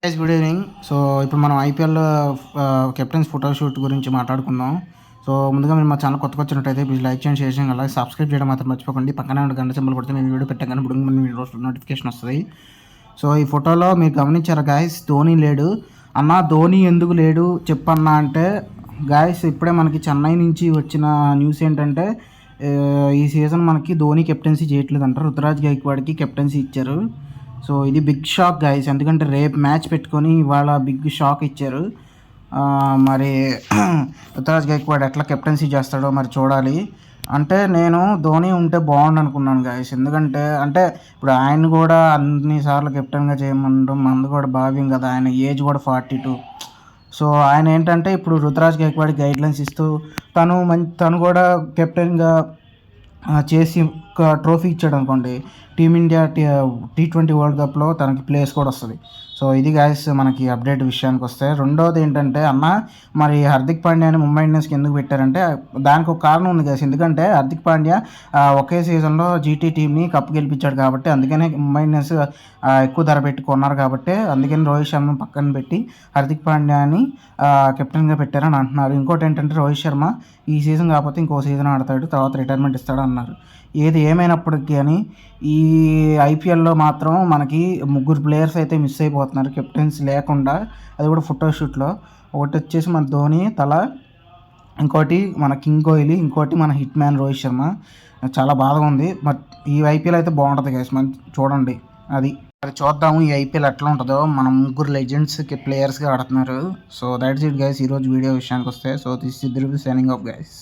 Guys good evening. So ఇప్పుడు మనం IPL captains photoshoot గురించి మాట్లాడుకుందాం. సో ముందుగా మీరు మా ఛానల్ కొత్తగా వచ్చినట్టయితే ప్లీజ్ లైక్ చేయండి, షేర్ చేయండి, అలాగే సబ్స్క్రైబ్ చేయడం మాత్రం మర్చిపోకండి. పక్కనే ఉన్న గంట సింబల్ కొడితే మేము వీడియో పెట్టాం కానీ ఇప్పుడు నోటిఫికేషన్ వస్తుంది. సో ఈ ఫోటోలో మీరు గమనించారు గాయస్, ధోని లేడు. అన్న ధోని ఎందుకు లేడు చెప్పన్నా అంటే గాయస్, ఇప్పుడే మనకి చెన్నై నుంచి వచ్చిన న్యూస్ ఏంటంటే ఈ సీజన్ మనకి ధోని కెప్టెన్సీ చేయట్లేదు అంటారు. రుతురాజ్ గైక్వాడ్కి కెప్టెన్సీ ఇచ్చారు. సో ఇది బిగ్ షాక్ గైస్, ఎందుకంటే రేపు మ్యాచ్ పెట్టుకొని ఇవాళ బిగ్ షాక్ ఇచ్చారు. మరి రుతురాజ్ గైక్వాడ్ ఎట్లా కెప్టెన్సీ చేస్తాడో మరి చూడాలి. అంటే నేను ధోని ఉంటే బాగుండు అనుకున్నాను గైస్, ఎందుకంటే అంటే ఇప్పుడు ఆయన కూడా అన్నిసార్లు కెప్టెన్గా చేయమంటాం మంది కూడా భావ్యం కదా. ఆయన ఏజ్ కూడా 42. సో ఆయన ఏంటంటే ఇప్పుడు రుతురాజ్ గైక్వాడ్ గైడ్లైన్స్ ఇస్తూ తను కూడా కెప్టెన్గా చేసి ఒక ట్రోఫీ ఇచ్చాడు అనుకోండి, టీమిండియా T20 వరల్డ్ కప్లో తనకి ప్లేస్ కూడా వస్తుంది. సో ఇది గాయస్ మనకి అప్డేట్ విషయానికి వస్తే. రెండోది ఏంటంటే అన్న, మరి హార్దిక్ పాండ్యాని ముంబై ఇండియన్స్కి ఎందుకు పెట్టారంటే దానికి ఒక కారణం ఉంది గాయస్. ఎందుకంటే హార్దిక్ పాండ్యా ఒకే సీజన్లో జీటీ టీంని కప్ గెలిపించాడు కాబట్టి, అందుకనే ముంబై ఇండియన్స్ ఎక్కువ ధర పెట్టి కొన్నారు కాబట్టి, అందుకని రోహిత్ శర్మ పక్కన పెట్టి హార్దిక్ పాండ్యాని కెప్టెన్గా పెట్టారని అంటున్నారు. ఇంకోటి ఏంటంటే రోహిత్ శర్మ ఈ సీజన్ కాకపోతే ఇంకో సీజన్ ఆడతాడు, తర్వాత రిటైర్మెంట్ ఇస్తాడు అన్నారు. ఏది ఏమైనప్పటికీ అని ఈ ఐపీఎల్లో మాత్రం మనకి 3 ప్లేయర్స్ అయితే మిస్ అయిపోతున్నారు కెప్టెన్స్ లేకుండా, అది కూడా ఫోటోషూట్లో. ఒకటి వచ్చేసి మన ధోని తల, ఇంకోటి మన కింగ్ కోహ్లీ, ఇంకోటి మన హిట్ మ్యాన్ రోహిత్ శర్మ. చాలా బాధగా ఉంది. బట్ ఈ ఐపీఎల్ అయితే బాగుంటుంది గైస్, మనం చూడండి. అది చూద్దాము ఈ ఐపీఎల్ ఎట్లా ఉంటుందో. మనం 3 లెజెండ్స్కి ప్లేయర్స్గా ఆడుతున్నారు. సో దాట్స్ ఇట్ గైస్ ఈరోజు వీడియో విషయానికి వస్తే. So this is signing off guys.